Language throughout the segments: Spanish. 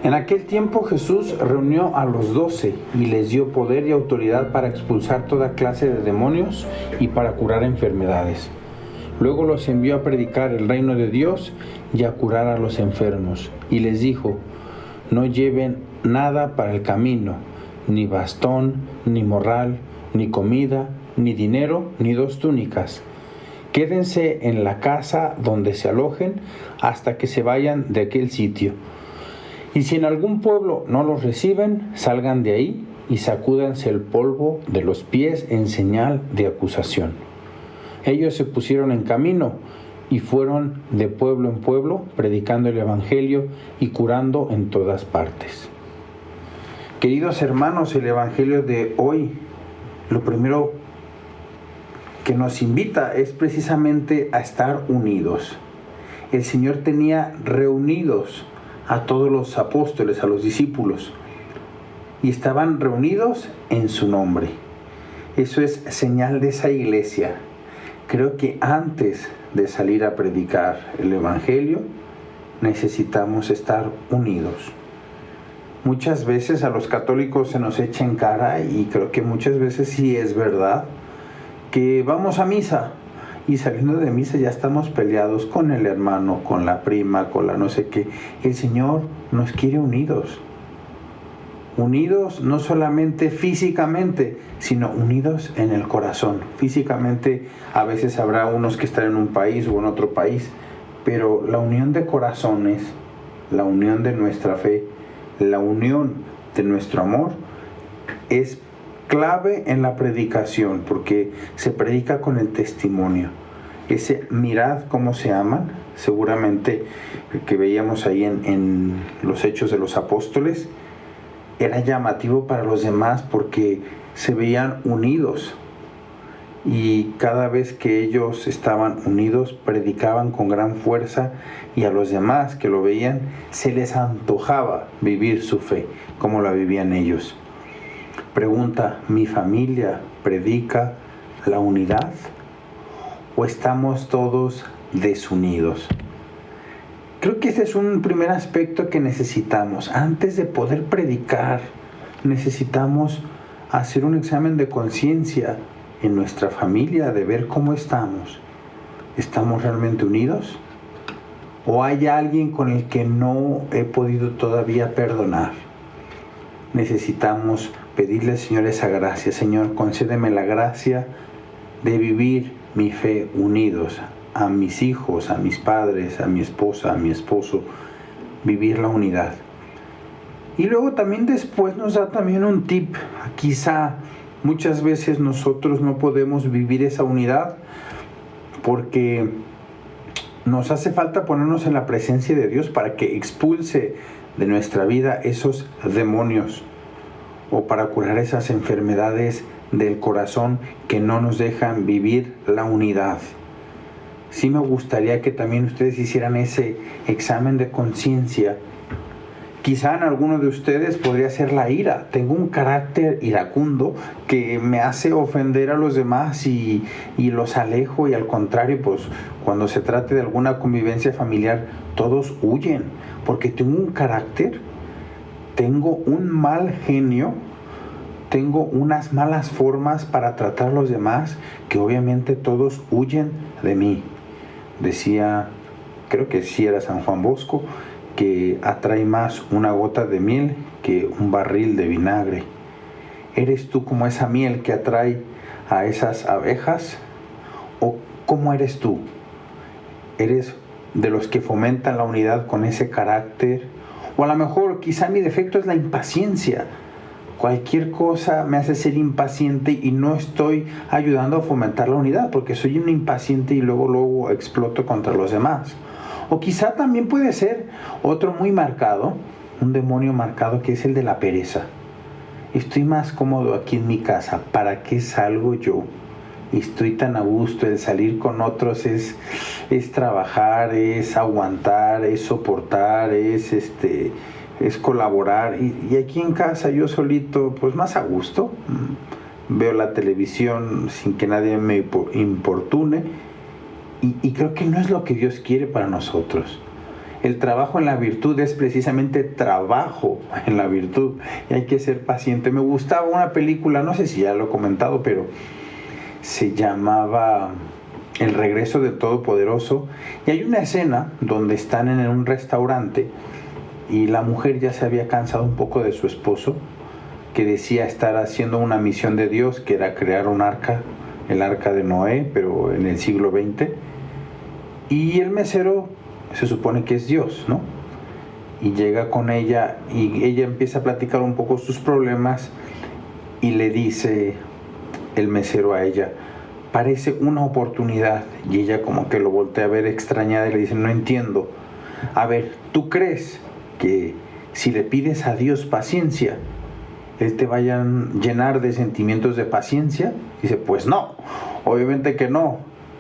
En aquel tiempo Jesús reunió a los 12 y les dio poder y autoridad para expulsar toda clase de demonios y para curar enfermedades. Luego los envió a predicar el reino de Dios y a curar a los enfermos. Y les dijo: no lleven nada para el camino, ni bastón, ni morral, ni comida, ni dinero, ni 2 túnicas. Quédense en la casa donde se alojen hasta que se vayan de aquel sitio. Y si en algún pueblo no los reciben, salgan de ahí y sacúdanse el polvo de los pies en señal de acusación. Ellos se pusieron en camino y fueron de pueblo en pueblo, predicando el Evangelio y curando en todas partes. Queridos hermanos, el Evangelio de hoy, lo primero que nos invita es precisamente a estar unidos. El Señor tenía reunidos a todos los apóstoles, a los discípulos, y estaban reunidos en su nombre. Eso es señal de esa iglesia. Creo que antes de salir a predicar el Evangelio, necesitamos estar unidos. Muchas veces a los católicos se nos echa en cara, y creo que muchas veces sí es verdad, que vamos a misa y saliendo de misa ya estamos peleados con el hermano, con la prima, con la no sé qué. El Señor nos quiere unidos. Unidos no solamente físicamente, sino unidos en el corazón. Físicamente a veces habrá unos que están en un país o en otro país, pero la unión de corazones, la unión de nuestra fe, la unión de nuestro amor es clave en la predicación, porque se predica con el testimonio. Ese mirad cómo se aman, seguramente que veíamos ahí en los Hechos de los Apóstoles, era llamativo para los demás porque se veían unidos, y cada vez que ellos estaban unidos predicaban con gran fuerza, y a los demás que lo veían se les antojaba vivir su fe como la vivían ellos. Pregunta: ¿mi familia predica la unidad o estamos todos desunidos? Creo que ese es un primer aspecto que necesitamos. Antes de poder predicar, necesitamos hacer un examen de conciencia en nuestra familia, de ver cómo estamos. ¿Estamos realmente unidos? ¿O hay alguien con el que no he podido todavía perdonar? Necesitamos pedirle al Señor esa gracia. Señor, concédeme la gracia de vivir mi fe unidos, a mis hijos, a mis padres, a mi esposa, a mi esposo, vivir la unidad. Y luego también después nos da también un tip. Quizá muchas veces nosotros no podemos vivir esa unidad porque nos hace falta ponernos en la presencia de Dios para que expulse de nuestra vida esos demonios, o para curar esas enfermedades del corazón que no nos dejan vivir la unidad. Sí me gustaría que también ustedes hicieran ese examen de conciencia. Quizá en alguno de ustedes podría ser la ira. Tengo un carácter iracundo que me hace ofender a los demás y los alejo, y al contrario, pues cuando se trate de alguna convivencia familiar, todos huyen, porque tengo un carácter, tengo un mal genio, tengo unas malas formas para tratar a los demás, que obviamente todos huyen de mí. Decía, creo que sí era San Juan Bosco, que atrae más una gota de miel que un barril de vinagre. ¿Eres tú como esa miel que atrae a esas abejas? ¿O cómo eres tú? ¿Eres de los que fomentan la unidad con ese carácter? O a lo mejor quizá mi defecto es la impaciencia. Cualquier cosa me hace ser impaciente y no estoy ayudando a fomentar la unidad, porque soy un impaciente y luego exploto contra los demás. O quizá también puede ser otro muy marcado, un demonio marcado, que es el de la pereza. Estoy más cómodo aquí en mi casa, ¿para qué salgo yo? Estoy tan a gusto, el salir con otros es trabajar, es aguantar, es soportar, es colaborar, y aquí en casa yo solito, pues más a gusto, veo la televisión sin que nadie me importune, y creo que no es lo que Dios quiere para nosotros. El trabajo en la virtud es precisamente trabajo en la virtud y hay que ser paciente. Me gustaba una película, no sé si ya lo he comentado, pero se llamaba El regreso del Todopoderoso, y hay una escena donde están en un restaurante y la mujer ya se había cansado un poco de su esposo, que decía estar haciendo una misión de Dios, que era crear un arca, el arca de Noé, pero en el siglo XX. Y el mesero se supone que es Dios, ¿no? Y llega con ella y ella empieza a platicar un poco sus problemas y le dice el mesero a ella, parece una oportunidad. Y ella como que lo voltea a ver extrañada y le dice, no entiendo. A ver, ¿tú crees que si le pides a Dios paciencia, Él te vaya a llenar de sentimientos de paciencia? Dice, pues no, obviamente que no.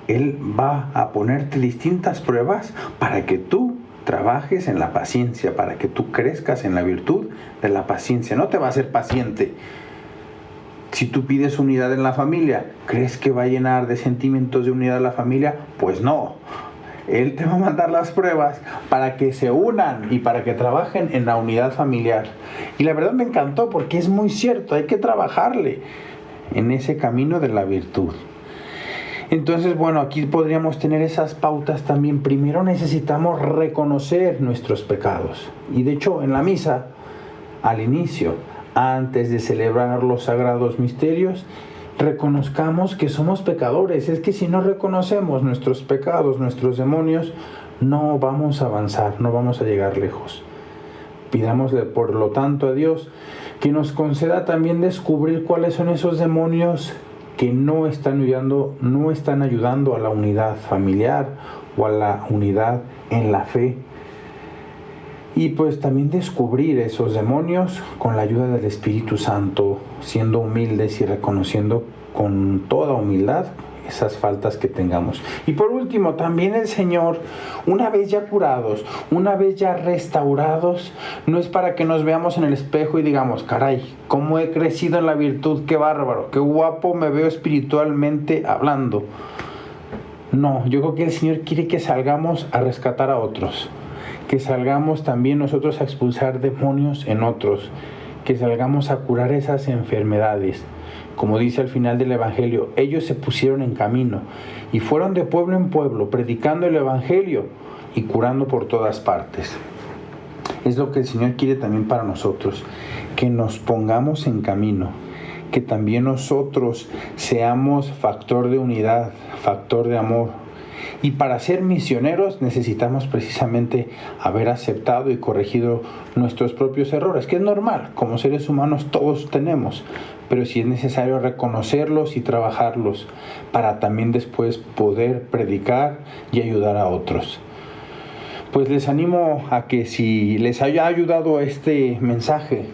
Él va a ponerte distintas pruebas para que tú trabajes en la paciencia, para que tú crezcas en la virtud de la paciencia. No te va a hacer paciente. Si tú pides unidad en la familia, ¿crees que va a llenar de sentimientos de unidad la familia? Pues no. Él te va a mandar las pruebas para que se unan y para que trabajen en la unidad familiar. Y la verdad me encantó porque es muy cierto, hay que trabajarle en ese camino de la virtud. Entonces, bueno, aquí podríamos tener esas pautas también. Primero necesitamos reconocer nuestros pecados. Y de hecho, en la misa, al inicio, antes de celebrar los sagrados misterios, reconozcamos que somos pecadores. Es que si no reconocemos nuestros pecados, nuestros demonios, no vamos a avanzar, no vamos a llegar lejos. Pidámosle, por lo tanto, a Dios que nos conceda también descubrir cuáles son esos demonios que no están ayudando a la unidad familiar o a la unidad en la fe. Y pues también descubrir esos demonios con la ayuda del Espíritu Santo, siendo humildes y reconociendo con toda humildad esas faltas que tengamos. Y por último, también el Señor, una vez ya curados, una vez ya restaurados, no es para que nos veamos en el espejo y digamos, caray, cómo he crecido en la virtud, qué bárbaro, qué guapo me veo espiritualmente hablando. No, yo creo que el Señor quiere que salgamos a rescatar a otros, que salgamos también nosotros a expulsar demonios en otros, que salgamos a curar esas enfermedades. Como dice al final del Evangelio, ellos se pusieron en camino y fueron de pueblo en pueblo predicando el Evangelio y curando por todas partes. Es lo que el Señor quiere también para nosotros, que nos pongamos en camino, que también nosotros seamos factor de unidad, factor de amor. Y para ser misioneros necesitamos precisamente haber aceptado y corregido nuestros propios errores, que es normal, como seres humanos todos tenemos, pero sí es necesario reconocerlos y trabajarlos para también después poder predicar y ayudar a otros. Pues les animo a que si les haya ayudado este mensaje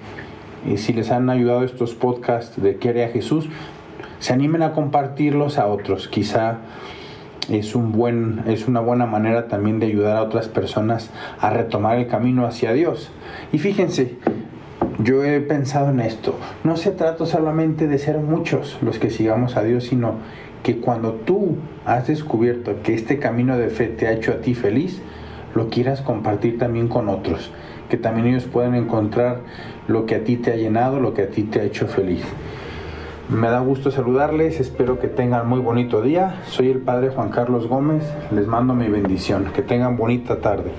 y si les han ayudado estos podcasts de ¿Qué haría Jesús?, se animen a compartirlos a otros. Quizá es una buena manera también de ayudar a otras personas a retomar el camino hacia Dios. Y fíjense, yo he pensado en esto. No se trata solamente de ser muchos los que sigamos a Dios, sino que cuando tú has descubierto que este camino de fe te ha hecho a ti feliz, lo quieras compartir también con otros, que también ellos puedan encontrar lo que a ti te ha llenado, lo que a ti te ha hecho feliz. Me da gusto saludarles, espero que tengan muy bonito día. Soy el Padre Juan Carlos Gómez, les mando mi bendición. Que tengan bonita tarde.